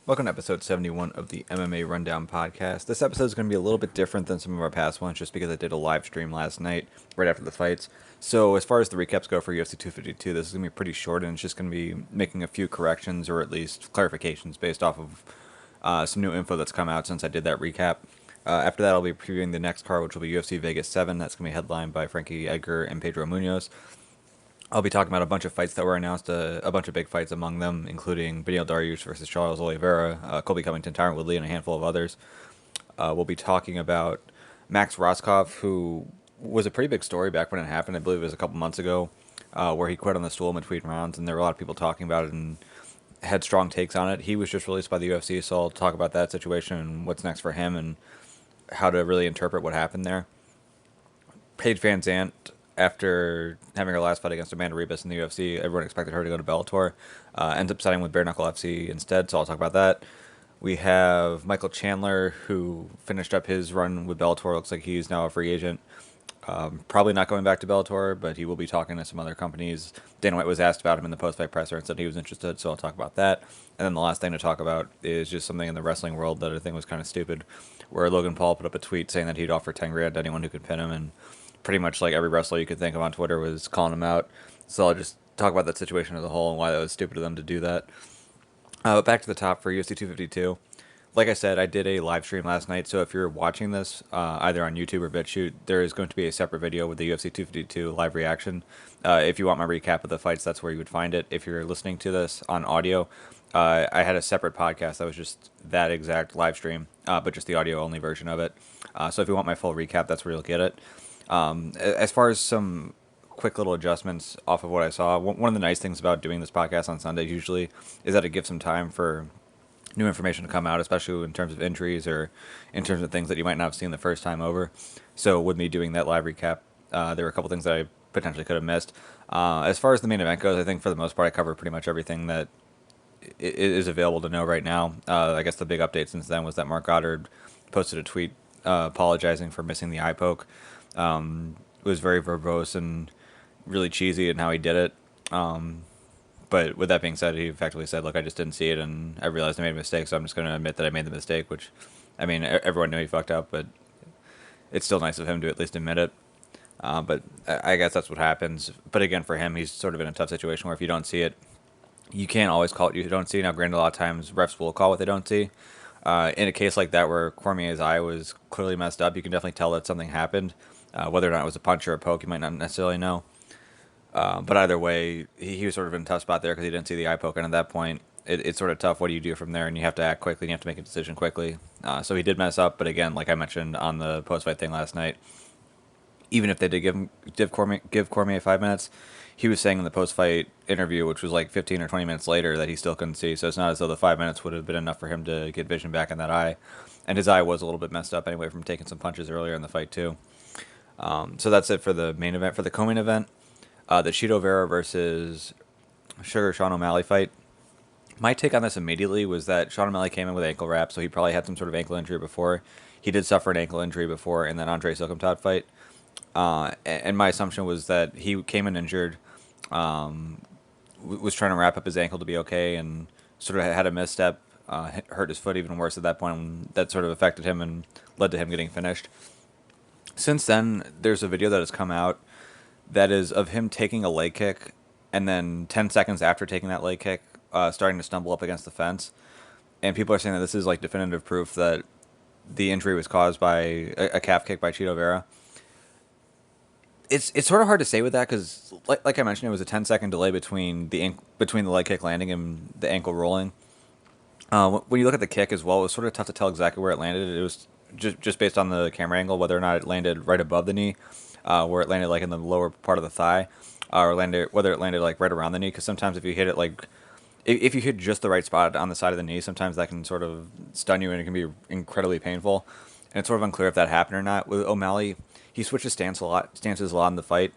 Welcome to episode 71 of the MMA Rundown podcast. This episode is going to be a little bit different than some of our past ones just because I did a live stream last night right after the fights. So as far as the recaps go for UFC 252, this is going to be pretty short and it's just going to be making a few corrections or at least clarifications based off of some new info that's come out since I did that recap. After that, I'll be previewing the next card, which will be UFC Vegas 7. That's going to be headlined by Frankie Edgar and Pedro Munhoz. I'll be talking about a bunch of fights that were announced, a bunch of big fights among them, including Benil Daryus versus Charles Oliveira, Colby Covington, Tyron Woodley, and a handful of others. We'll be talking about Max Roskoff, who was a pretty big story back when it happened. I believe it was a couple months ago, where he quit on the stool in between rounds, and there were a lot of people talking about it and had strong takes on it. He was just released by the UFC, so I'll talk about that situation and what's next for him and how to really interpret what happened there. Paige VanZant, after having her last fight against Amanda Ribas in the UFC, everyone expected her to go to Bellator. Ends up signing with Bare Knuckle FC instead, so I'll talk about that. We have Michael Chandler, who finished up his run with Bellator. Looks like he's now a free agent. Probably not going back to Bellator, but he will be talking to some other companies. Dana White was asked about him in the post-fight presser and said he was interested, so I'll talk about that. And then the last thing to talk about is just something in the wrestling world that I think was kind of stupid, where Logan Paul put up a tweet saying that he'd offer 10 grand to anyone who could pin him, and pretty much like every wrestler you could think of on Twitter was calling him out. So I'll just talk about that situation as a whole and why that was stupid of them to do that. Back to the top for UFC 252. Like I said, I did a live stream last night, so if you're watching this either on YouTube or Bitchute, there is going to be a separate video with the UFC 252 live reaction. If you want my recap of the fights, that's where you would find it. If you're listening to this on audio, I had a separate podcast that was just that exact live stream, but just the audio-only version of it. So if you want my full recap, that's where you'll get it. As far as some quick little adjustments off of what I saw, one of the nice things about doing this podcast on Sundays usually is that it gives some time for new information to come out, especially in terms of injuries or in terms of things that you might not have seen the first time over. So with me doing that live recap, there were a couple things that I potentially could have missed. As far as the main event goes, I think for the most part I covered pretty much everything that is available to know right now. I guess the big update since then was that Mark Goddard posted a tweet apologizing for missing the eye poke. It was very verbose and really cheesy in how he did it. But with that being said, he effectively said, look, I just didn't see it, and I realized I made a mistake, so I'm just going to admit that I made the mistake, which, I mean, everyone knew he fucked up, but it's still nice of him to at least admit it. But I guess that's what happens. But again, for him, he's sort of in a tough situation where if you don't see it, you can't always call it you don't see. Now, granted, a lot of times refs will call what they don't see. In a case like that where Cormier's eye was clearly messed up, you can definitely tell that something happened. Whether or not it was a punch or a poke, you might not necessarily know. But either way, he was sort of in a tough spot there because he didn't see the eye poke, and at that point, it's sort of tough. What do you do from there? And you have to act quickly, and you have to make a decision quickly. So he did mess up, but again, like I mentioned on the post-fight thing last night, even if they did give Cormier 5 minutes, he was saying in the post-fight interview, which was like 15 or 20 minutes later, that he still couldn't see. So it's not as though the 5 minutes would have been enough for him to get vision back in that eye. And his eye was a little bit messed up anyway from taking some punches earlier in the fight too. So that's it for the main event. For the co-main event, the Chito Vera versus Sugar Sean O'Malley fight. My take on this immediately was that Sean O'Malley came in with ankle wrap, so he probably had some sort of ankle injury before. He did suffer an ankle injury before in that Andre Silkemtad fight. And my assumption was that he came in injured, was trying to wrap up his ankle to be okay, and sort of had a misstep, hurt his foot even worse at that point, and that sort of affected him and led to him getting finished. Since then, there's a video that has come out that is of him taking a leg kick, and then 10 seconds after taking that leg kick, starting to stumble up against the fence. And people are saying that this is like definitive proof that the injury was caused by a calf kick by Chito Vera. It's sort of hard to say with that because, like I mentioned, it was a 10-second delay between the leg kick landing and the ankle rolling. When you look at the kick as well, it was sort of tough to tell exactly where it landed. It was just based on the camera angle, whether or not it landed right above the knee, where it landed like in the lower part of the thigh, or whether it landed like right around the knee. Because sometimes if you hit it like, if you hit just the right spot on the side of the knee, sometimes that can sort of stun you and it can be incredibly painful. And it's sort of unclear if that happened or not. With O'Malley, he switches stances a lot in the fight.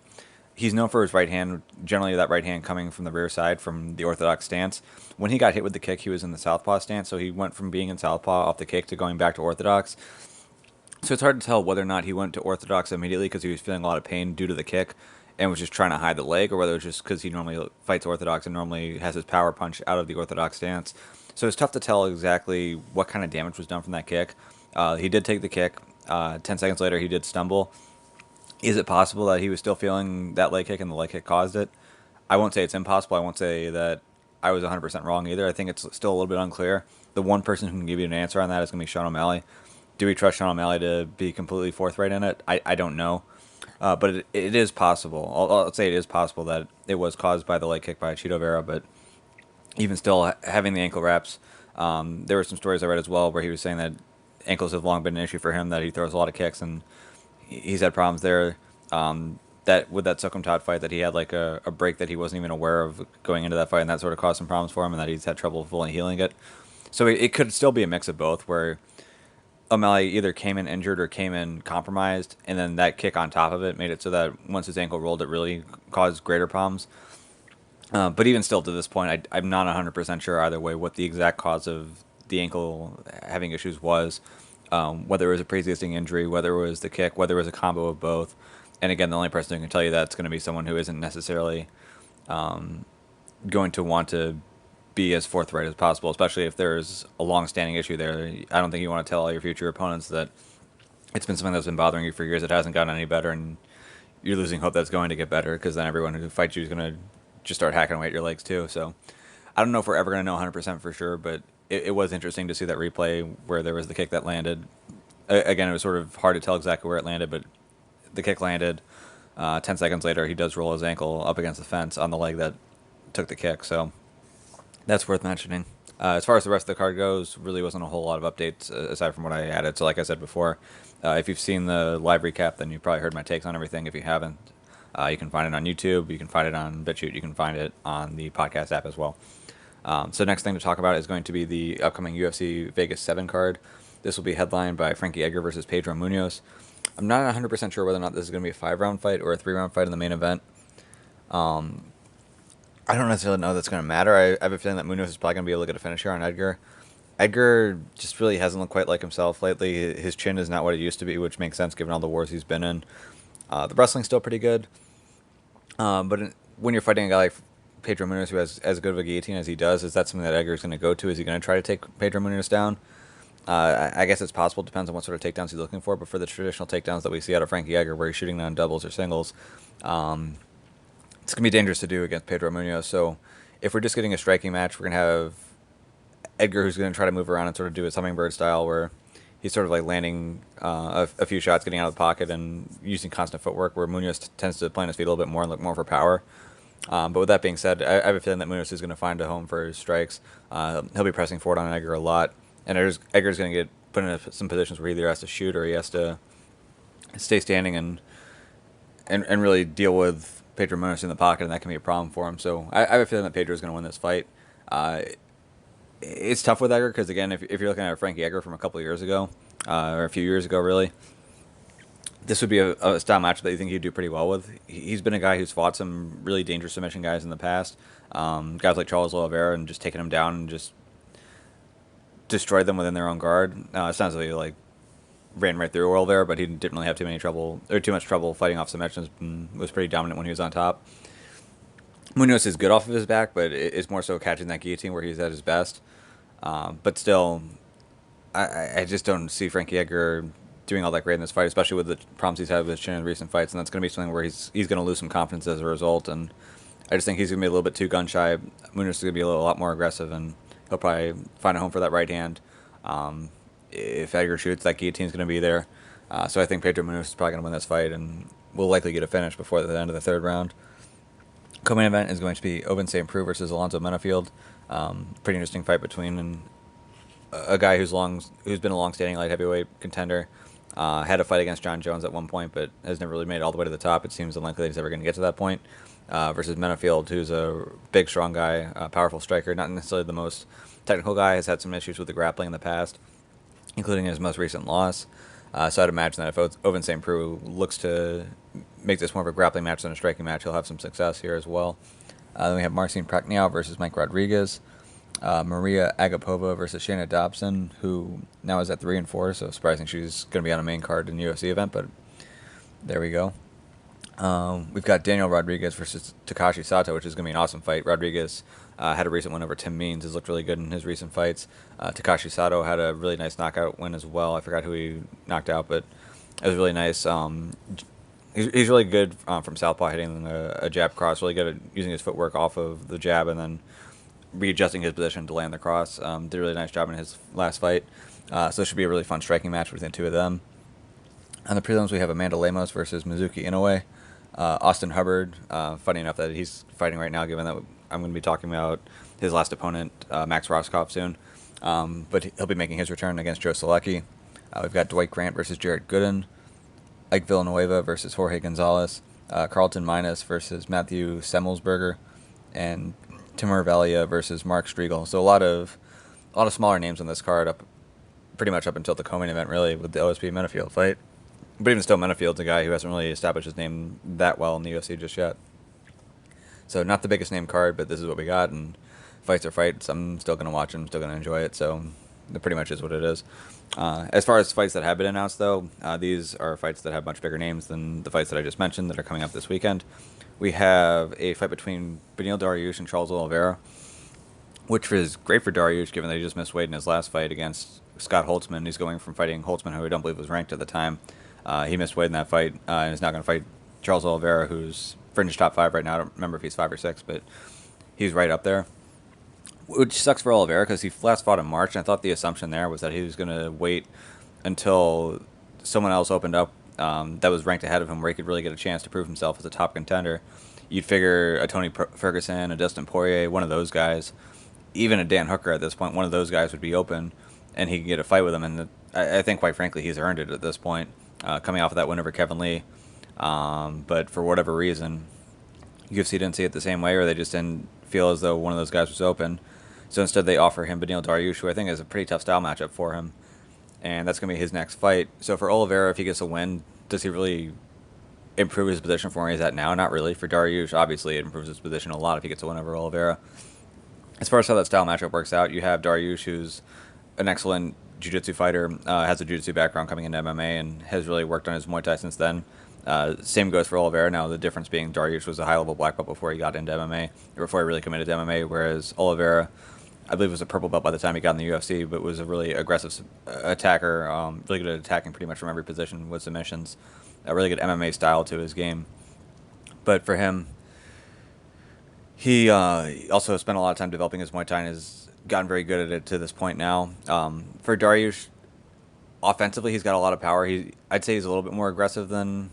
He's known for his right hand, generally that right hand coming from the rear side from the orthodox stance. When he got hit with the kick, he was in the southpaw stance, so he went from being in southpaw off the kick to going back to orthodox. So it's hard to tell whether or not he went to orthodox immediately because he was feeling a lot of pain due to the kick and was just trying to hide the leg, or whether it was just because he normally fights orthodox and normally has his power punch out of the orthodox stance. So it's tough to tell exactly what kind of damage was done from that kick. He did take the kick. 10 seconds later, he did stumble. Is it possible that he was still feeling that leg kick and the leg kick caused it? I won't say it's impossible. I won't say that I was 100% wrong either. I think it's still a little bit unclear. The one person who can give you an answer on that is going to be Sean O'Malley. Do we trust Sean O'Malley to be completely forthright in it? I don't know. But it is possible. I'll say it is possible that it was caused by the leg kick by Chito Vera, but even still, having the ankle wraps, there were some stories I read as well where he was saying that ankles have long been an issue for him, that he throws a lot of kicks, and he's had problems there. That with that Socom Todd fight, that he had like a break that he wasn't even aware of going into that fight, and that sort of caused some problems for him, and that he's had trouble fully healing it. So it could still be a mix of both, where O'Malley either came in injured or came in compromised, and then that kick on top of it made it so that once his ankle rolled, it really caused greater problems. But even still, to this point, I'm not 100% sure either way what the exact cause of the ankle having issues was. Whether it was a pre-existing injury, whether it was the kick, whether it was a combo of both. And again, the only person who can tell you that is going to be someone who isn't necessarily going to want to be as forthright as possible, especially if there's a long-standing issue there. I don't think you want to tell all your future opponents that it's been something that's been bothering you for years. It hasn't gotten any better, and you're losing hope that it's going to get better, because then everyone who fights you is going to just start hacking away at your legs too. So I don't know if we're ever going to know 100% for sure, but it was interesting to see that replay where there was the kick that landed. Again, it was sort of hard to tell exactly where it landed, but the kick landed. 10 seconds later, he does roll his ankle up against the fence on the leg that took the kick. So that's worth mentioning. As far as the rest of the card goes, really wasn't a whole lot of updates aside from what I added. So like I said before, if you've seen the live recap, then you've probably heard my takes on everything. If you haven't, you can find it on YouTube. You can find it on BitChute. You can find it on the podcast app as well. So next thing to talk about is going to be the upcoming UFC Vegas 7 card. This will be headlined by Frankie Edgar versus Pedro Munhoz. I'm not 100% sure whether or not this is going to be a 5-round fight or a 3-round fight in the main event. I don't necessarily know that's going to matter. I have a feeling that Munhoz is probably going to be able to get a finish here on Edgar. Edgar just really hasn't looked quite like himself lately. His chin is not what it used to be, which makes sense given all the wars he's been in. The wrestling's still pretty good. But when you're fighting a guy like Pedro Munhoz, who has as good of a guillotine as he does, is that something that Edgar's going to go to? Is he going to try to take Pedro Munhoz down? I guess it's possible. Depends on what sort of takedowns he's looking for. But for the traditional takedowns that we see out of Frankie Edgar, where he's shooting on doubles or singles, it's going to be dangerous to do against Pedro Munhoz. So if we're just getting a striking match, we're going to have Edgar, who's going to try to move around and sort of do his hummingbird style, where he's sort of like landing a few shots, getting out of the pocket, and using constant footwork, where Munhoz tends to plant his feet a little bit more and look more for power. But with that being said, I have a feeling that Munhoz is going to find a home for his strikes. He'll be pressing forward on Edgar a lot, and Edgar's going to get put in some positions where he either has to shoot or he has to stay standing and really deal with Pedro Munhoz in the pocket, and that can be a problem for him. So I have a feeling that Pedro is going to win this fight. It's tough with Edgar because, again, if you're looking at Frankie Edgar from a couple of years ago, or a few years ago, really, this would be a style matchup that you think he'd do pretty well with. He's been a guy who's fought some really dangerous submission guys in the past, guys like Charles Oliveira, and just taken them down and just destroyed them within their own guard. It sounds like he ran right through Oliveira, but he didn't really have too much trouble fighting off submissions, and was pretty dominant when he was on top. Munhoz is good off of his back, but it's more so catching that guillotine where he's at his best. But still, I just don't see Frankie Edgar doing all that great in this fight, especially with the problems he's had with his chin in recent fights, and that's going to be something where he's going to lose some confidence as a result, and I just think he's going to be a little bit too gun-shy. Munhoz is going to be a lot more aggressive, and he'll probably find a home for that right hand. If Edgar shoots, that guillotine's going to be there. So I think Pedro Munhoz is probably going to win this fight, and will likely get a finish before the end of the third round. Co-main event is going to be Ovince St. Preux versus Alonzo Menafield. Pretty interesting fight between a guy who's been a long-standing light heavyweight contender. Had a fight against John Jones at one point, but has never really made it all the way to the top. It seems unlikely that he's ever going to get to that point. Versus Menafield, who's a big, strong guy, a powerful striker, not necessarily the most technical guy, has had some issues with the grappling in the past, including his most recent loss. So I'd imagine that if Ovince St. Preux looks to make this more of a grappling match than a striking match, he'll have some success here as well. Then we have Marcin Prachnio versus Mike Rodriguez. Maria Agapova versus Shayna Dobson, who now is at 3-4, so surprising she's going to be on a main card in the UFC event, but there we go. We've got Daniel Rodriguez versus Takashi Sato, which is going to be an awesome fight. Rodriguez had a recent win over Tim Means. Has looked really good in his recent fights. Takashi Sato had a really nice knockout win as well. I forgot who he knocked out, but it was really nice. He's really good from southpaw, hitting a jab cross. Really good at using his footwork off of the jab and then readjusting his position to land the cross. Did a really nice job in his last fight. So it should be a really fun striking match between the two of them. On the prelims, we have Amanda Lemos versus Mizuki Inoue. Austin Hubbard, funny enough that he's fighting right now, given that I'm going to be talking about his last opponent, Max Roskoff, soon. But he'll be making his return against Joe Selecki. We've got Dwight Grant versus Jared Gooden. Ike Villanueva versus Jorge Gonzalez. Carlton Minus versus Matthew Semmelsberger. And Timur Valia versus Mark Striegel. So a lot of smaller names on this card, pretty much up until the co-main event, really, with the OSP Menafield fight. But even still, Menafield's a guy who hasn't really established his name that well in the UFC just yet. So not the biggest name card, but this is what we got, and fights are fights. I'm still going to watch them, still going to enjoy it, so it pretty much is what it is. As far as fights that have been announced, though, these are fights that have much bigger names than the fights that I just mentioned that are coming up this weekend. We have a fight between Benil Daryus and Charles Oliveira, which was great for Daryus, given that he just missed weight in his last fight against Scott Holtzman. He's going from fighting Holtzman, who I don't believe was ranked at the time. He missed weight in that fight and is now going to fight Charles Oliveira, who's fringe top 5 right now. I don't remember if he's 5 or 6, but he's right up there. Which sucks for Oliveira because he last fought in March, and I thought the assumption there was that he was going to wait until someone else opened up that was ranked ahead of him where he could really get a chance to prove himself as a top contender. You'd figure a Tony Ferguson, a Dustin Poirier, one of those guys, even a Dan Hooker at this point, one of those guys would be open, and he could get a fight with him. And I think, quite frankly, he's earned it at this point. Coming off of that win over Kevin Lee. But for whatever reason, UFC didn't see it the same way, or they just didn't feel as though one of those guys was open. So instead they offer him Benil Daryus, who I think is a pretty tough style matchup for him. And that's going to be his next fight. So for Oliveira, if he gets a win, does he really improve his position from where he's at now? Not really. For Daryus, obviously it improves his position a lot if he gets a win over Oliveira. As far as how that style matchup works out, you have Daryus, who's an excellent jiu-jitsu fighter, has a jiu-jitsu background coming into MMA, and has really worked on his Muay Thai since then. Same goes for Oliveira. Now, the difference being Daryus was a high-level black belt before he got into MMA, or before he really committed to MMA, whereas Oliveira, I believe, was a purple belt by the time he got in the UFC, but was a really aggressive attacker, really good at attacking pretty much from every position with submissions, a really good MMA style to his game. But for him, he also spent a lot of time developing his Muay Thai and has gotten very good at it to this point now. For Daryus, offensively, he's got a lot of power. I'd say he's a little bit more aggressive than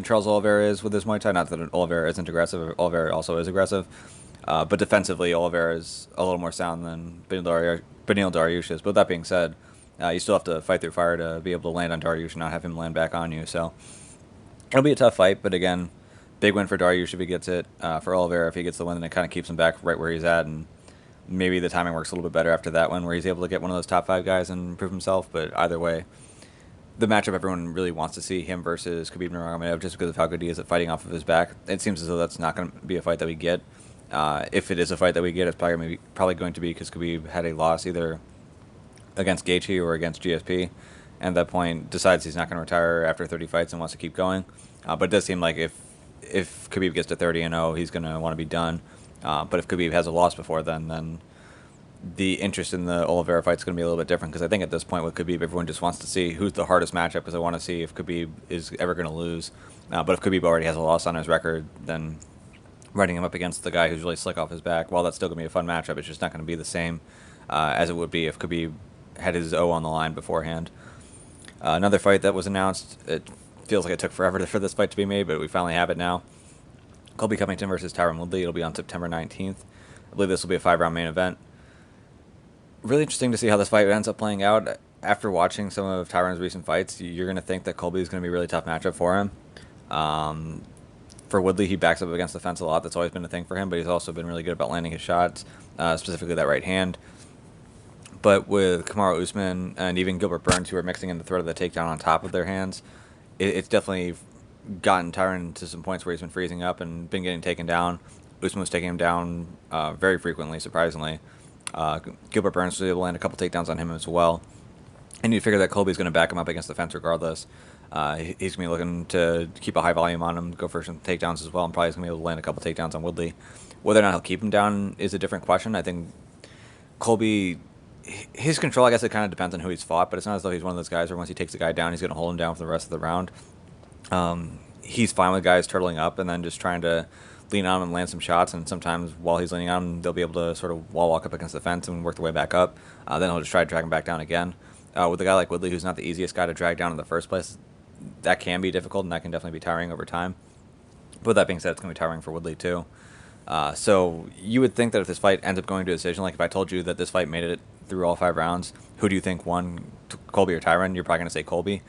Charles Oliveira is with his Muay Thai. Not that Oliveira isn't aggressive. Oliveira also is aggressive. But defensively, Oliveira is a little more sound than Benil Daryus is. But with that being said, you still have to fight through fire to be able to land on Daryus and not have him land back on you. So it'll be a tough fight, but again, big win for Daryus if he gets it. For Oliveira, if he gets the win, then it kind of keeps him back right where he's at, and maybe the timing works a little bit better after that one where he's able to get one of those top 5 guys and prove himself. But either way, the matchup everyone really wants to see, him versus Khabib Nurmagomedov, just because of how good he is at fighting off of his back. It seems as though that's not going to be a fight that we get. If it is a fight that we get, it's probably going to be because Khabib had a loss either against Gaethje or against GSP, and at that point decides he's not going to retire after 30 fights and wants to keep going. But it does seem like if Khabib gets to 30-0, he's going to want to be done. But if Khabib has a loss before then the interest in the Oliveira fight is going to be a little bit different, because I think at this point with Khabib, everyone just wants to see who's the hardest matchup, because I want to see if Khabib is ever going to lose. But if Khabib already has a loss on his record, then writing him up against the guy who's really slick off his back, while that's still going to be a fun matchup, it's just not going to be the same as it would be if Khabib had his O on the line beforehand. Another fight that was announced, it feels like it took forever for this fight to be made, but we finally have it now. Colby Covington versus Tyron Woodley. It'll be on September 19th. I believe this will be a 5-round main event. Really interesting to see how this fight ends up playing out. After watching some of Tyron's recent fights, you're going to think that Colby is going to be a really tough matchup for him. For Woodley, he backs up against the fence a lot. That's always been a thing for him, but he's also been really good about landing his shots, specifically that right hand. But with Kamaru Usman and even Gilbert Burns, who are mixing in the threat of the takedown on top of their hands, it's definitely gotten Tyron to some points where he's been freezing up and been getting taken down. Usman was taking him down very frequently, surprisingly. Gilbert Burns was able to land a couple takedowns on him as well. And you figure that Colby's going to back him up against the fence regardless. He's going to be looking to keep a high volume on him, go for some takedowns as well, and probably is going to be able to land a couple takedowns on Woodley. Whether or not he'll keep him down is a different question. I think Colby, his control, I guess it kind of depends on who he's fought, but it's not as though he's one of those guys where once he takes a guy down, he's going to hold him down for the rest of the round. He's fine with guys turtling up and then just trying to lean on him and land some shots, and sometimes while he's leaning on him, they'll be able to sort of wall walk up against the fence and work their way back up. Then he'll just try to drag him back down again. With a guy like Woodley, who's not the easiest guy to drag down in the first place, that can be difficult, and that can definitely be tiring over time. But with that being said, it's going to be tiring for Woodley too. So you would think that if this fight ends up going to a decision, like if I told you that this fight made it through all 5 rounds, who do you think won, Colby or Tyron? You're probably going to say Colby.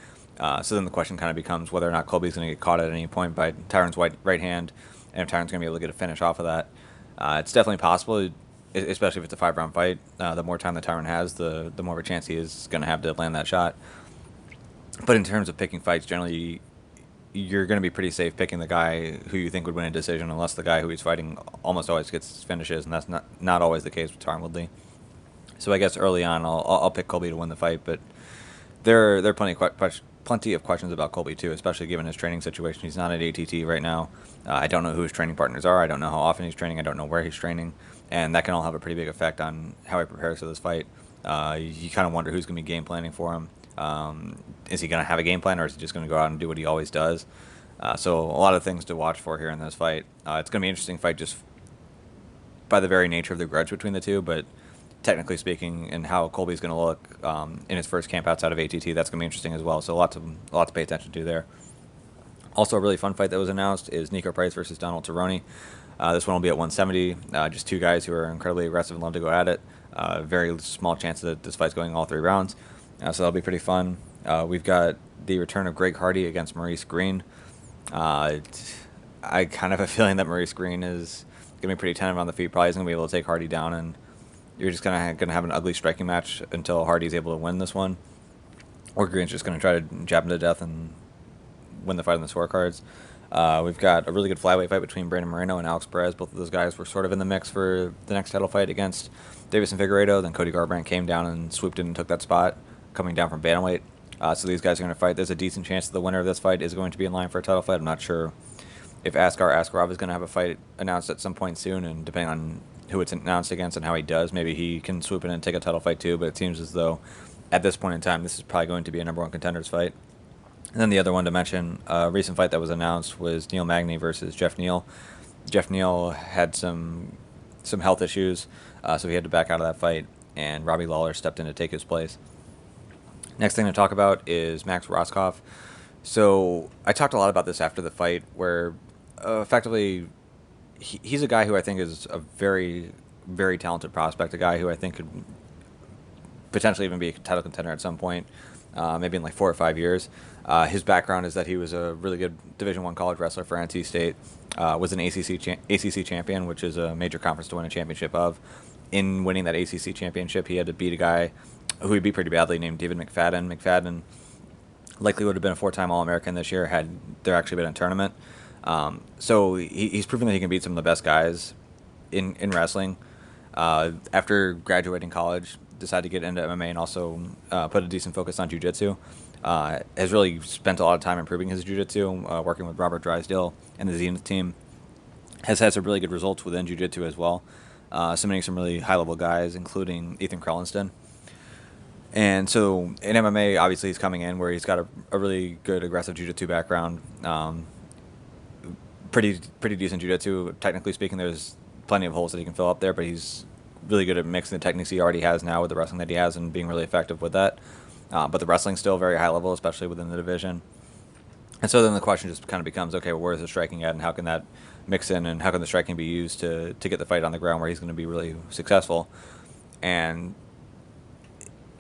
So then the question kind of becomes whether or not Colby's going to get caught at any point by Tyron's right hand, and if Tyron's going to be able to get a finish off of that. It's definitely possible, especially if it's a 5-round fight. The more time that Tyron has, the more of a chance he is going to have to land that shot. But in terms of picking fights, generally, you're going to be pretty safe picking the guy who you think would win a decision, unless the guy who he's fighting almost always gets finishes, and that's not always the case with Tyron Woodley. So I guess early on, I'll pick Colby to win the fight, but there are plenty of questions about Colby too, especially given his training situation. He's not at ATT right now. I don't know who his training partners are. I don't know how often he's training. I don't know where he's training, and that can all have a pretty big effect on how he prepares for this fight. You kind of wonder who's going to be game planning for him. Is he going to have a game plan, or is he just going to go out and do what he always does? So a lot of things to watch for here in this fight. It's going to be an interesting fight just by the very nature of the grudge between the two, but technically speaking, and how Colby's going to look in his first camp outside of ATT, that's going to be interesting as well. So a lot to pay attention to there. Also, a really fun fight that was announced is Nico Price versus Donald Turoni. This one will be at 170. Just two guys who are incredibly aggressive and love to go at it. Very small chance that this fight's going all 3 rounds. So that'll be pretty fun. We've got the return of Greg Hardy against Maurice Green. I kind of have a feeling that Maurice Green is going to be pretty tentative on the feet. Probably isn't going to be able to take Hardy down, and you're just going to have an ugly striking match until Hardy's able to win this one. Or Green's just going to try to jab him to death and win the fight on the scorecards. We've got a really good flyweight fight between Brandon Moreno and Alex Perez. Both of those guys were sort of in the mix for the next title fight against Davis and Figueiredo. Then Cody Garbrandt came down and swooped in and took that spot, coming down from bantamweight. So these guys are going to fight. There's a decent chance that the winner of this fight is going to be in line for a title fight. I'm not sure if Askar Askarov is going to have a fight announced at some point soon, and depending on who it's announced against and how he does, maybe he can swoop in and take a title fight too. But it seems as though at this point in time, this is probably going to be a number 1 contenders fight. And then the other one to mention, a recent fight that was announced was Neil Magny versus Jeff Neal. Jeff Neal had some health issues, so he had to back out of that fight, and Robbie Lawler stepped in to take his place. Next thing to talk about is Max Roskoff. So I talked a lot about this after the fight, where effectively he's a guy who I think is a very, very talented prospect, a guy who I think could potentially even be a title contender at some point, maybe in like 4 or 5 years. His background is that he was a really good Division I college wrestler for NC State, was an ACC champion, which is a major conference to win a championship of. In winning that ACC championship, he had to beat a guy who he beat pretty badly named David McFadden. McFadden likely would have been a 4-time All-American this year had there actually been a tournament. So he's proven that he can beat some of the best guys in wrestling. After graduating college, decided to get into MMA and also put a decent focus on jiu-jitsu. Has really spent a lot of time improving his jiu-jitsu, working with Robert Drysdale and the Zenith team. Has had some really good results within jiu-jitsu as well, submitting some really high-level guys, including Ethan Krellinston. And so in MMA, obviously he's coming in where he's got a really good aggressive jiu-jitsu background. Pretty decent jiu-jitsu. Technically speaking, there's plenty of holes that he can fill up there, but he's really good at mixing the techniques he already has now with the wrestling that he has and being really effective with that. But the wrestling's still very high level, especially within the division. And so then the question just kind of becomes, okay, well, where is the striking at, and how can that mix in, and how can the striking be used to get the fight on the ground where he's going to be really successful? And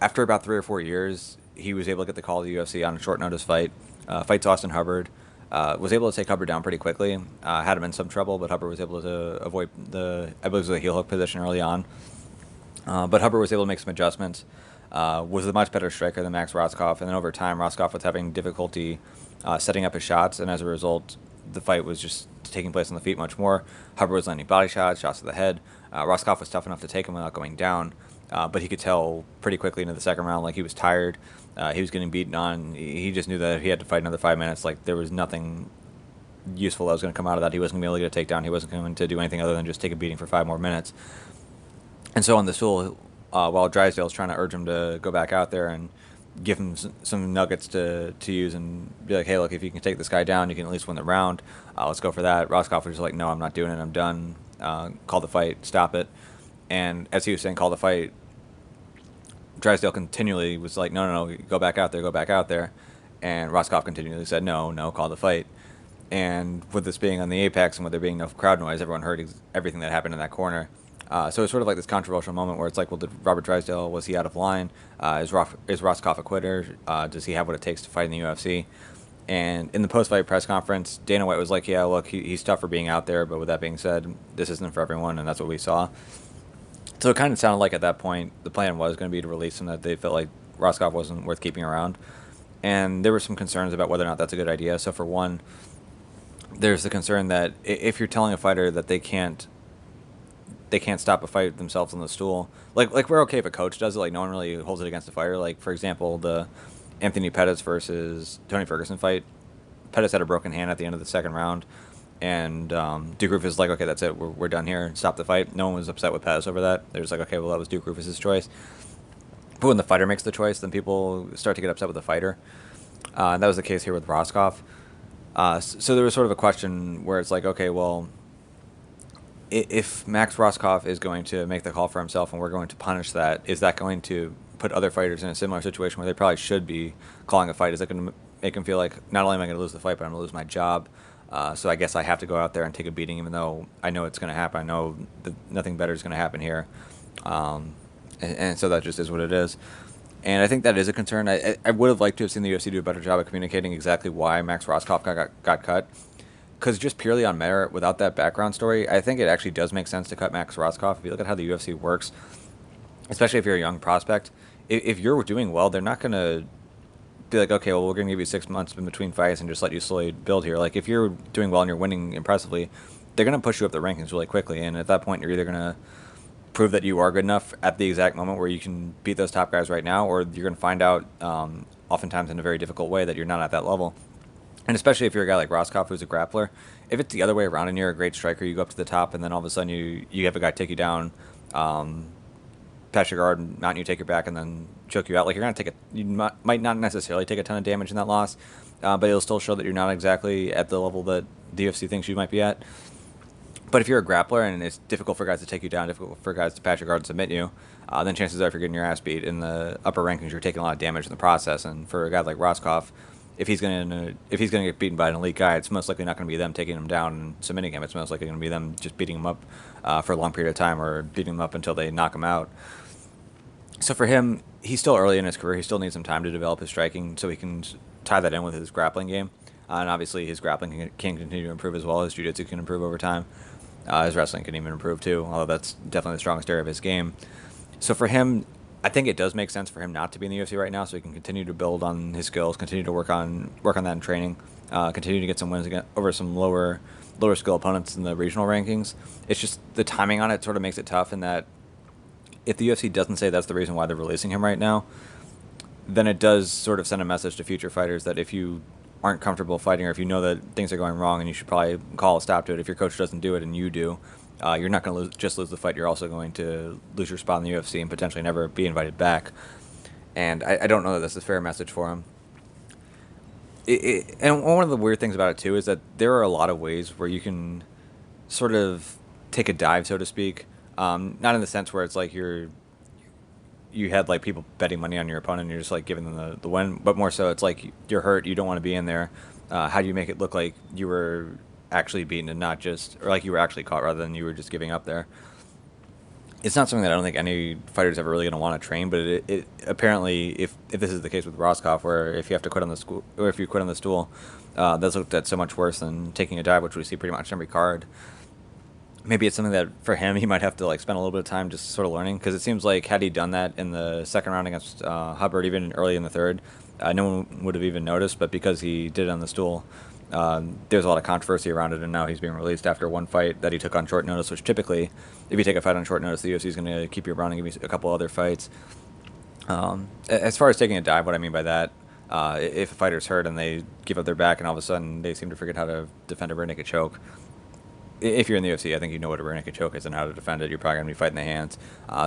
after about 3 or 4 years, he was able to get the call to the UFC on a short notice fight. Fights Austin Hubbard. Was able to take Hubbard down pretty quickly. Had him in some trouble, but Hubbard was able to avoid I believe it was a heel hook position early on. But Hubbard was able to make some adjustments. Was a much better striker than Max Roskoff, and then over time, Roskoff was having difficulty setting up his shots, and as a result, the fight was just taking place on the feet much more. Hubbard was landing body shots to the head. Roskoff was tough enough to take him without going down, but he could tell pretty quickly into the second round, like, he was tired. He was getting beaten on. He just knew that if he had to fight another 5 minutes, like, there was nothing useful that was going to come out of that. He wasn't going to be able to get a takedown. He wasn't going to do anything other than just take a beating for 5 more minutes. And so on the stool, while Drysdale's trying to urge him to go back out there and give him some nuggets to use and be like, hey, look, if you can take this guy down, you can at least win the round. Let's go for that. Roskoff was just like, no, I'm not doing it. I'm done. Call the fight. Stop it. And as he was saying, call the fight, Drysdale continually was like, no, go back out there, go back out there. And Roskoff continually said, no, call the fight. And with this being on the Apex and with there being no crowd noise, everyone heard everything that happened in that corner. So it's sort of like this controversial moment where it's like, well, did Robert Drysdale, was he out of line? Is Roskoff a quitter? Does he have what it takes to fight in the UFC? And in the post-fight press conference, Dana White was like, yeah, look, he's tough for being out there, but with that being said, this isn't for everyone, and that's what we saw. So it kind of sounded like at that point the plan was going to be to release him, that they felt like Roskoff wasn't worth keeping around. And there were some concerns about whether or not that's a good idea. So for one, there's the concern that if you're telling a fighter that they can't stop a fight themselves on the stool, like we're okay if a coach does it, like no one really holds it against the fighter. Like, for example, the Anthony Pettis versus Tony Ferguson fight, Pettis had a broken hand at the end of the second round, and Duke Roufus is like, okay, that's it, we're done here, stop the fight. No one was upset with Pettis over that. They're just like, okay, well, that was Duke Roufus' choice. But when the fighter makes the choice, then people start to get upset with the fighter. And that was the case here with Roskoff. So there was sort of a question where it's like, okay, well, if Max Roskoff is going to make the call for himself and we're going to punish that, is that going to put other fighters in a similar situation where they probably should be calling a fight? Is that going to make them feel like, not only am I going to lose the fight, but I'm going to lose my job? So I guess I have to go out there and take a beating, even though I know it's going to happen. I know that nothing better is going to happen here. And so that just is what it is. And I think that is a concern. I would have liked to have seen the UFC do a better job of communicating exactly why Max Roskoff got cut. Because just purely on merit, without that background story, I think it actually does make sense to cut Max Roskoff. If you look at how the UFC works, especially if you're a young prospect, if you're doing well, they're not going to be like, okay, well, we're going to give you 6 months in between fights and just let you slowly build here. Like, if you're doing well and you're winning impressively, they're going to push you up the rankings really quickly. And at that point, you're either going to prove that you are good enough at the exact moment where you can beat those top guys right now, or you're going to find out oftentimes in a very difficult way that you're not at that level. And especially if you're a guy like Roskoff, who's a grappler, if it's the other way around and you're a great striker, you go up to the top, and then all of a sudden you have a guy take you down, pass your guard, mount you, take your back, and then choke you out. Like, you're going to you might not necessarily take a ton of damage in that loss, but it'll still show that you're not exactly at the level that the UFC thinks you might be at. But if you're a grappler and it's difficult for guys to take you down, difficult for guys to pass your guard and submit you, then chances are if you're getting your ass beat in the upper rankings, you're taking a lot of damage in the process. And for a guy like Roskoff, if he's gonna get beaten by an elite guy, it's most likely not going to be them taking him down and submitting him. It's most likely going to be them just beating him up for a long period of time, or beating him up until they knock him out. So for him, he's still early in his career. He still needs some time to develop his striking so he can tie that in with his grappling game. And obviously his grappling can continue to improve as well. His jiu-jitsu can improve over time. His wrestling can even improve too, although that's definitely the strongest area of his game. So for him, I think it does make sense for him not to be in the UFC right now, so he can continue to build on his skills, continue to work on that in training, continue to get some wins over some lower skill opponents in the regional rankings. It's just the timing on it sort of makes it tough, in that if the UFC doesn't say that's the reason why they're releasing him right now, then it does sort of send a message to future fighters that if you aren't comfortable fighting, or if you know that things are going wrong and you should probably call a stop to it, if your coach doesn't do it and you do, you're not going to just lose the fight. You're also going to lose your spot in the UFC and potentially never be invited back. And I don't know that that's a fair message for him. And one of the weird things about it, too, is that there are a lot of ways where you can sort of take a dive, so to speak. Not in the sense where it's like you had like people betting money on your opponent and you're just like giving them the win, but more so it's like you're hurt, you don't want to be in there. How do you make it look like you were actually beaten and not just, or like you were actually caught rather than you were just giving up there? It's not something that I don't think any fighter's ever really going to want to train, but it apparently, if this is the case with Roskoff, where if you have to quit on the school, or if you quit on the stool, that's looked at so much worse than taking a dive, which we see pretty much in every card. Maybe it's something that for him he might have to like spend a little bit of time just sort of learning, because it seems like had he done that in the second round against Hubbard, even early in the third, no one would have even noticed. But because he did it on the stool There's a lot of controversy around it, and now he's being released after one fight that he took on short notice, which typically, if you take a fight on short notice, the UFC is going to keep you around and give you a couple other fights. As far as taking a dive, what I mean by that, if a fighter's hurt and they give up their back and all of a sudden they seem to forget how to defend a rear naked choke, if you're in the UFC, I think you know what a rear naked choke is and how to defend it. You're probably going to be fighting the hands.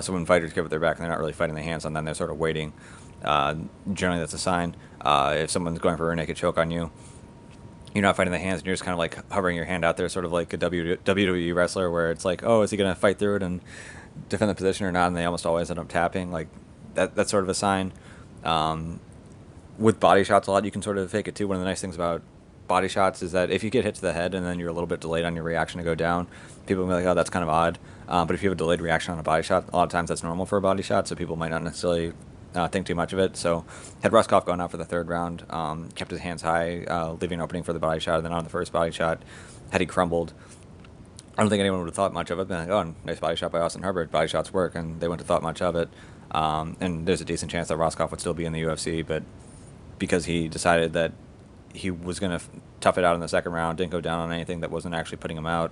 So when fighters give up their back and they're not really fighting the hands and then they're sort of waiting, generally that's a sign. If someone's going for a rear naked choke on you, you're not fighting the hands and you're just kind of like hovering your hand out there, sort of like a WWE wrestler where it's like, oh, is he going to fight through it and defend the position or not? And they almost always end up tapping. Like that's sort of a sign. With body shots a lot, you can sort of fake it too. One of the nice things about body shots is that if you get hit to the head and then you're a little bit delayed on your reaction to go down, people will be like, oh, that's kind of odd. But if you have a delayed reaction on a body shot, a lot of times that's normal for a body shot, so people might not necessarily think too much of it. So had Roskoff gone out for the third round, kept his hands high, leaving an opening for the body shot, and then on the first body shot, had he crumbled, I don't think anyone would have thought much of it. Been like, oh, nice body shot by Austin Hubbard. Body shots work, and they wouldn't have thought much of it. And there's a decent chance that Roskoff would still be in the UFC, but because he decided that he was going to tough it out in the second round, didn't go down on anything that wasn't actually putting him out,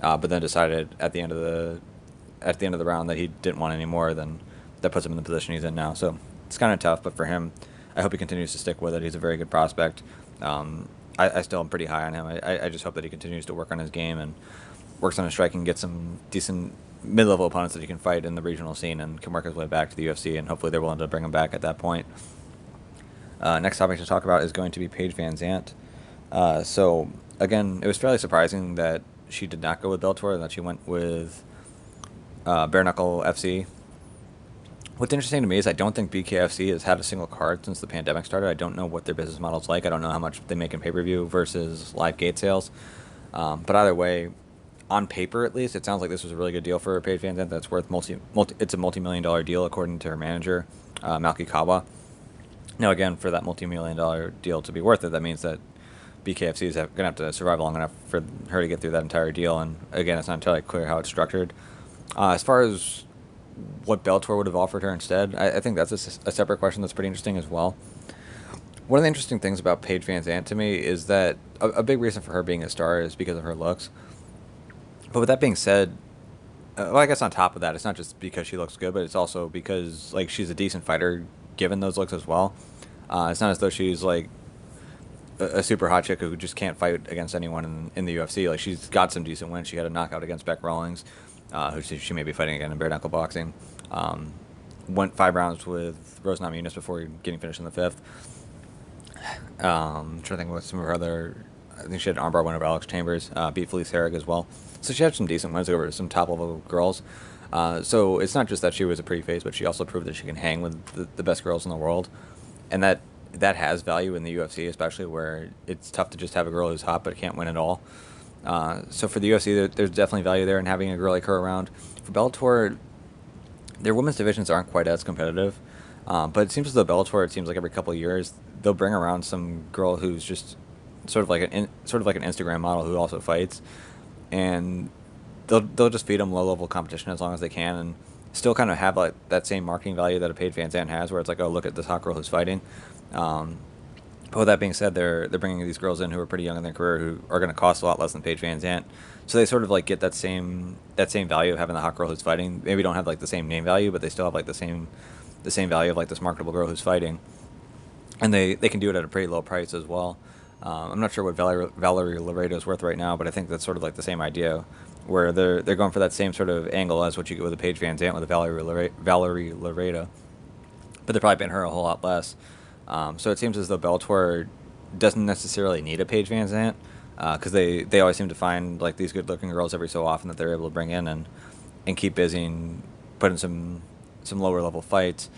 but then decided at the end of the round that he didn't want any more, then that puts him in the position he's in now. So it's kind of tough, but for him, I hope he continues to stick with it. He's a very good prospect. I still am pretty high on him. I just hope that he continues to work on his game and works on his striking, get some decent mid-level opponents that he can fight in the regional scene and can work his way back to the UFC, and hopefully they're willing to bring him back at that point. Next topic to talk about is going to be Paige VanZant. So, again, it was fairly surprising that she did not go with Bellator and that she went with Bare Knuckle FC. What's interesting to me is I don't think BKFC has had a single card since the pandemic started. I don't know what their business model is like. I don't know how much they make in pay-per-view versus live gate sales. But either way, on paper at least, it sounds like this was a really good deal for Paige VanZant. That's worth it's a multi-million-dollar deal according to her manager, Malky Kawa. Now, again, for that multi-million-dollar deal to be worth it, that means that BKFC is going to have to survive long enough for her to get through that entire deal. And again, it's not entirely clear how it's structured. As far as what Bellator would have offered her instead, I think that's a separate question that's pretty interesting as well. One of the interesting things about Paige VanZant to me is that a big reason for her being a star is because of her looks. But with that being said, well, I guess on top of that, it's not just because she looks good, but it's also because like she's a decent fighter given those looks as well. It's not as though she's like a super hot chick who just can't fight against anyone in the UFC. Like she's got some decent wins. She had a knockout against Beck Rawlings, who she may be fighting again in bare knuckle boxing. Went 5 rounds with Rose Namajunas before getting finished in the 5th. I'm trying to think what some of her other. I think she had an armbar win over Alex Chambers. Beat Felice Herrig as well. So she had some decent wins over some top level girls. So it's not just that she was a pretty face, but she also proved that she can hang with the best girls in the world, and that has value in the UFC, especially where it's tough to just have a girl who's hot but can't win at all. So for the UFC, there's definitely value there in having a girl like her around. For Bellator, their women's divisions aren't quite as competitive, but it seems as though Bellator, it seems like every couple of years they'll bring around some girl who's just sort of like an Instagram model who also fights, and they'll just feed them low level competition as long as they can, and still kind of have like that same marketing value that a Paige VanZant has, where it's like, oh, look at this hot girl who's fighting. But with that being said, they're bringing these girls in who are pretty young in their career who are going to cost a lot less than Paige VanZant, so they sort of like get that same value of having the hot girl who's fighting. Maybe don't have like the same name value, but they still have like the same value of like this marketable girl who's fighting, and they can do it at a pretty low price as well. I'm not sure what Valerie Laredo is worth right now, but I think that's sort of like the same idea, where they're going for that same sort of angle as what you get with a Paige VanZant with a Valerie Laredo, but they're probably paying her a whole lot less. So it seems as though Bellator doesn't necessarily need a Paige VanZant, because they always seem to find like these good-looking girls every so often that they're able to bring in and keep busy and put in some lower-level fights.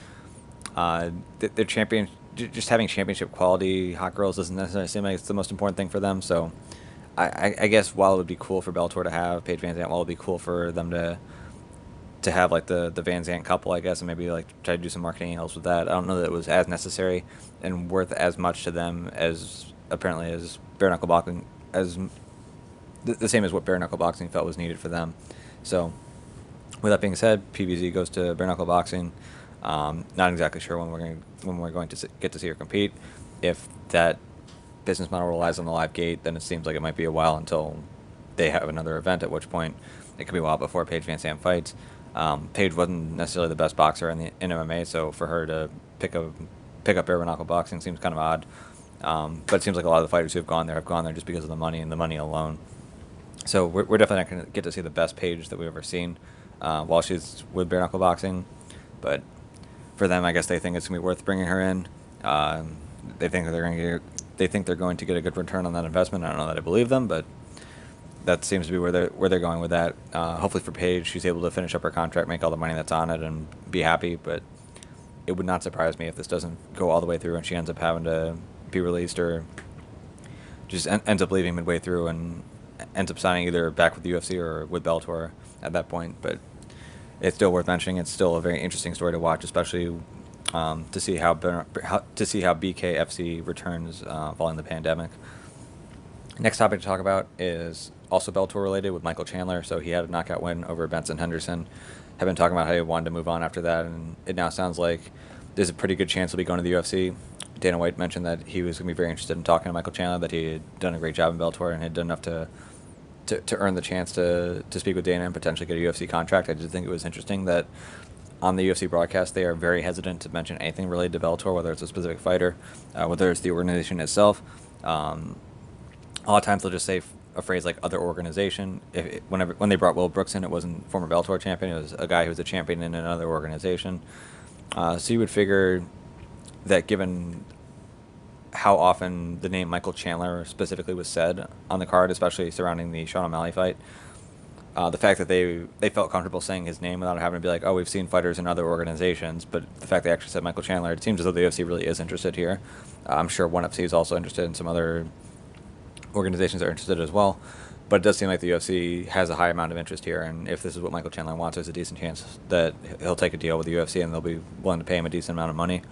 Their champion, just having championship quality hot girls doesn't necessarily seem like it's the most important thing for them. So I guess while it would be cool for Bellator to have Paige VanZant, while it would be cool for them to have like the VanZant couple, I guess, and maybe like try to do some marketing angles with that, I don't know that it was as necessary and worth as much to them as apparently as bare knuckle boxing, as the same as what bare knuckle boxing felt was needed for them. So with that being said, PVZ goes to bare knuckle boxing. Not exactly sure when we're going to get to see her compete. If that business model relies on the live gate, then it seems like it might be a while until they have another event, at which point it could be a while before Paige VanZant fights. Paige wasn't necessarily the best boxer in MMA, so for her to pick up bare knuckle boxing seems kind of odd. But it seems like a lot of the fighters who have gone there just because of the money and the money alone. So we're definitely not going to get to see the best Paige that we've ever seen while she's with bare knuckle boxing. But for them, I guess they think it's going to be worth bringing her in. They think they're going to get a good return on that investment. I don't know that I believe them, but that seems to be where they're going with that. Hopefully for Paige, she's able to finish up her contract, make all the money that's on it, and be happy. But it would not surprise me if this doesn't go all the way through and she ends up having to be released or just ends up leaving midway through and ends up signing either back with the UFC or with Bellator at that point. But it's still worth mentioning. It's still a very interesting story to watch, especially to see how BKFC returns following the pandemic. Next topic to talk about is also Bellator related with Michael Chandler. So he had a knockout win over Benson Henderson. Have been talking about how he wanted to move on after that, and it now sounds like there's a pretty good chance he'll be going to the UFC. Dana White mentioned that he was going to be very interested in talking to Michael Chandler, that he had done a great job in Bellator and had done enough to earn the chance to speak with Dana and potentially get a UFC contract. I did think it was interesting that on the UFC broadcast they are very hesitant to mention anything related to Bellator, whether it's a specific fighter, whether it's the organization itself. A lot of times they'll just say a phrase like other organization. When they brought Will Brooks in, it wasn't former Bellator champion, it was a guy who was a champion in another organization. So you would figure that given how often the name Michael Chandler specifically was said on the card, especially surrounding the Sean O'Malley fight, the fact that they felt comfortable saying his name without having to be like, oh, we've seen fighters in other organizations, but the fact they actually said Michael Chandler, it seems as though the UFC really is interested here. I'm sure ONE FC is also interested, and some other organizations are interested as well, but it does seem like the UFC has a high amount of interest here, and if this is what Michael Chandler wants, there's a decent chance that he'll take a deal with the UFC and they'll be willing to pay him a decent amount of money.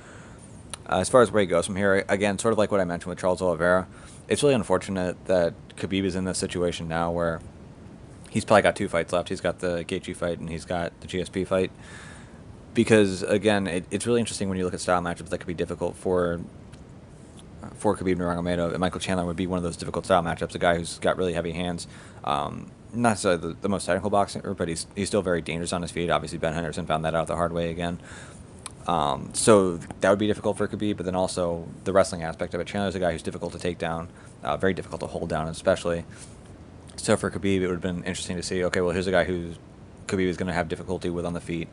As far as where he goes from here, again, sort of like what I mentioned with Charles Oliveira, it's really unfortunate that Khabib is in this situation now where he's probably got 2 fights left. He's got the Gaethje fight and he's got the GSP fight, because again, it's really interesting when you look at style matchups that could be difficult for Khabib Nurmagomedov, and Michael Chandler would be one of those difficult style matchups. A guy who's got really heavy hands, not necessarily the most technical boxer, but he's still very dangerous on his feet. Obviously, Ben Henderson found that out the hard way again. So that would be difficult for Khabib, but then also the wrestling aspect of it. Chandler's a guy who's difficult to take down, very difficult to hold down, especially. So for Khabib, it would have been interesting to see, okay, well, here's a guy who Khabib is going to have difficulty with on the feet.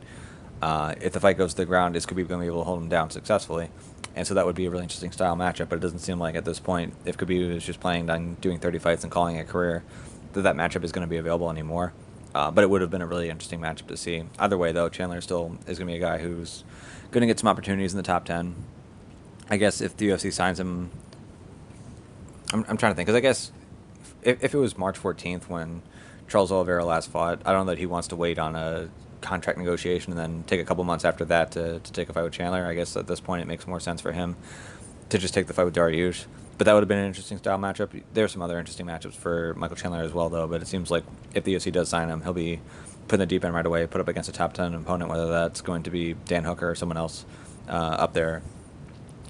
If the fight goes to the ground, is Khabib going to be able to hold him down successfully? And so that would be a really interesting style matchup, but it doesn't seem like at this point, if Khabib is just planning on doing 30 fights and calling it a career, that matchup is going to be available anymore. But it would have been a really interesting matchup to see. Either way, though, Chandler still is going to be a guy who's going to get some opportunities in the top 10. I guess if the UFC signs him, I'm trying to think, because I guess if it was March 14th when Charles Oliveira last fought, I don't know that he wants to wait on a contract negotiation and then take a couple months after that to take a fight with Chandler. I guess at this point it makes more sense for him to just take the fight with Daryus. But that would have been an interesting style matchup. There are some other interesting matchups for Michael Chandler as well, though, but it seems like if the UFC does sign him, he'll be put in the deep end right away, put up against a top 10 opponent, whether that's going to be Dan Hooker or someone else up there.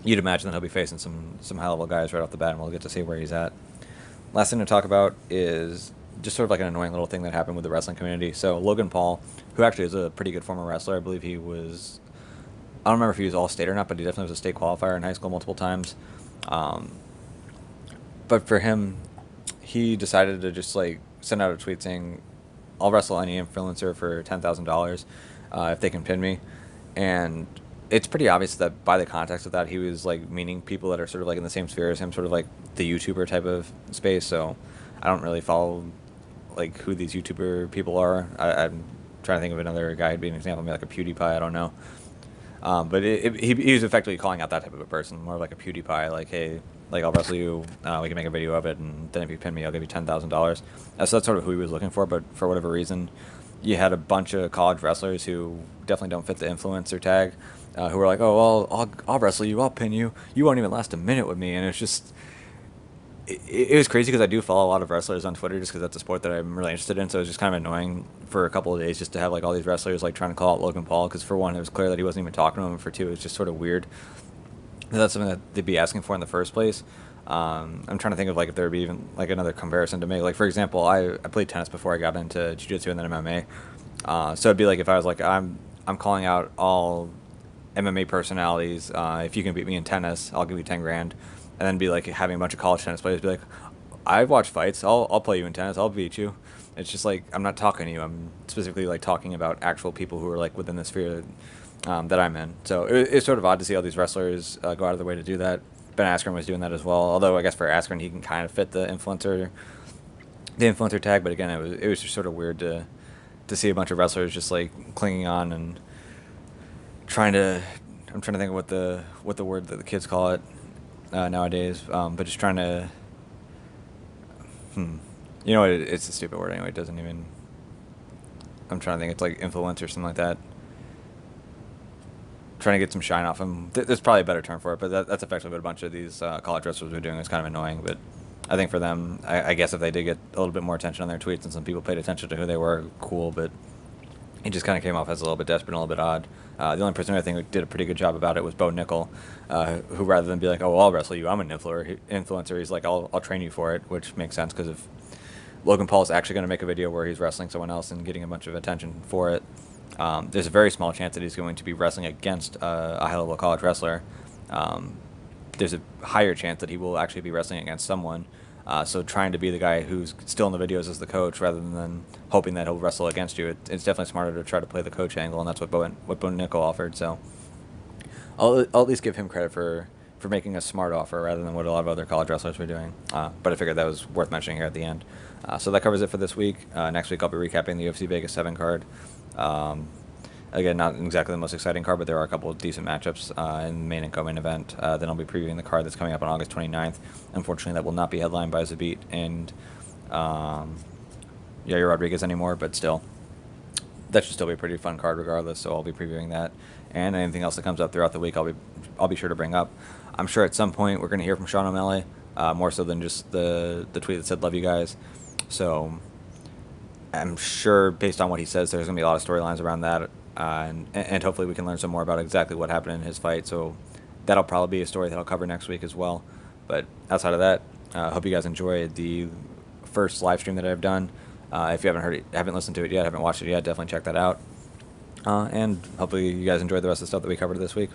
You'd imagine that he'll be facing some high-level guys right off the bat, and we'll get to see where he's at. Last thing to talk about is just sort of like an annoying little thing that happened with the wrestling community. So Logan Paul, who actually is a pretty good former wrestler, I believe he was, I don't remember if he was all-state or not, but he definitely was a state qualifier in high school multiple times. But for him, he decided to just like send out a tweet saying, I'll wrestle any influencer for $10,000 if they can pin me. And it's pretty obvious that by the context of that, he was like meaning people that are sort of like in the same sphere as him, sort of like the YouTuber type of space. So I don't really follow like who these YouTuber people are. I'm trying to think of another guy who'd be an example, maybe like a PewDiePie, I don't know. But he was effectively calling out that type of a person, more like a PewDiePie, like, hey, like I'll wrestle you, we can make a video of it, and then if you pin me, I'll give you $10,000. So that's sort of who he was looking for, but for whatever reason, you had a bunch of college wrestlers who definitely don't fit the influencer tag, who were like, oh, well, I'll wrestle you, I'll pin you, you won't even last a minute with me, and it's just, it was crazy because I do follow a lot of wrestlers on Twitter just because that's a sport that I'm really interested in, so it was just kind of annoying for a couple of days just to have like all these wrestlers like trying to call out Logan Paul, because for one, it was clear that he wasn't even talking to him, and for two, it was just sort of weird. That's something that they'd be asking for in the first place. I'm trying to think of like if there would be even like another comparison to make. Like for example, I played tennis before I got into jiu-jitsu and then MMA. So it'd be like if I was like I'm calling out all MMA personalities. If you can beat me in tennis, I'll give you 10 grand. And then be like having a bunch of college tennis players be like, I've watched fights. I'll play you in tennis. I'll beat you. It's just like I'm not talking to you. I'm specifically like talking about actual people who are like within the sphere that I'm in. So it's sort of odd to see all these wrestlers go out of their way to do that. Ben Askren was doing that as well. Although I guess for Askren he can kind of fit the influencer tag. But again, it was just sort of weird to see a bunch of wrestlers just like clinging on and trying to. I'm trying to think of what the word that the kids call it nowadays. But just trying to. You know what? It's a stupid word anyway. It doesn't even. I'm trying to think. It's like influencer or something like that. Trying to get some shine off him. There's probably a better term for it, but that's effectively what a bunch of these college wrestlers were doing. It's kind of annoying, but I think for them, I guess if they did get a little bit more attention on their tweets and some people paid attention to who they were, cool, but it just kind of came off as a little bit desperate and a little bit odd. The only person I think who did a pretty good job about it was Bo Nickel, who rather than be like, oh, well, I'll wrestle you, I'm an influencer, he's like, I'll train you for it, which makes sense because if Logan Paul is actually going to make a video where he's wrestling someone else and getting a bunch of attention for it, there's a very small chance that he's going to be wrestling against a high-level college wrestler. There's a higher chance that he will actually be wrestling against someone. So trying to be the guy who's still in the videos as the coach rather than hoping that he'll wrestle against you, it's definitely smarter to try to play the coach angle, and that's what Bo Nickel offered. So I'll at least give him credit for making a smart offer rather than what a lot of other college wrestlers were doing. But I figured that was worth mentioning here at the end. So that covers it for this week. Next week I'll be recapping the UFC Vegas 7 card. Again, not exactly the most exciting card, but there are a couple of decent matchups in the main and co-main event. Then I'll be previewing the card that's coming up on August 29th. Unfortunately, that will not be headlined by Zabit and Yair Rodriguez anymore, but still, that should still be a pretty fun card regardless, so I'll be previewing that. And anything else that comes up throughout the week, I'll be sure to bring up. I'm sure at some point we're going to hear from Sean O'Malley, more so than just the tweet that said, love you guys. So I'm sure based on what he says, there's going to be a lot of storylines around that. And hopefully we can learn some more about exactly what happened in his fight. So that'll probably be a story that I'll cover next week as well. But outside of that, I hope you guys enjoyed the first live stream that I've done. If you haven't listened to it yet, haven't watched it yet, definitely check that out. And hopefully you guys enjoyed the rest of the stuff that we covered this week.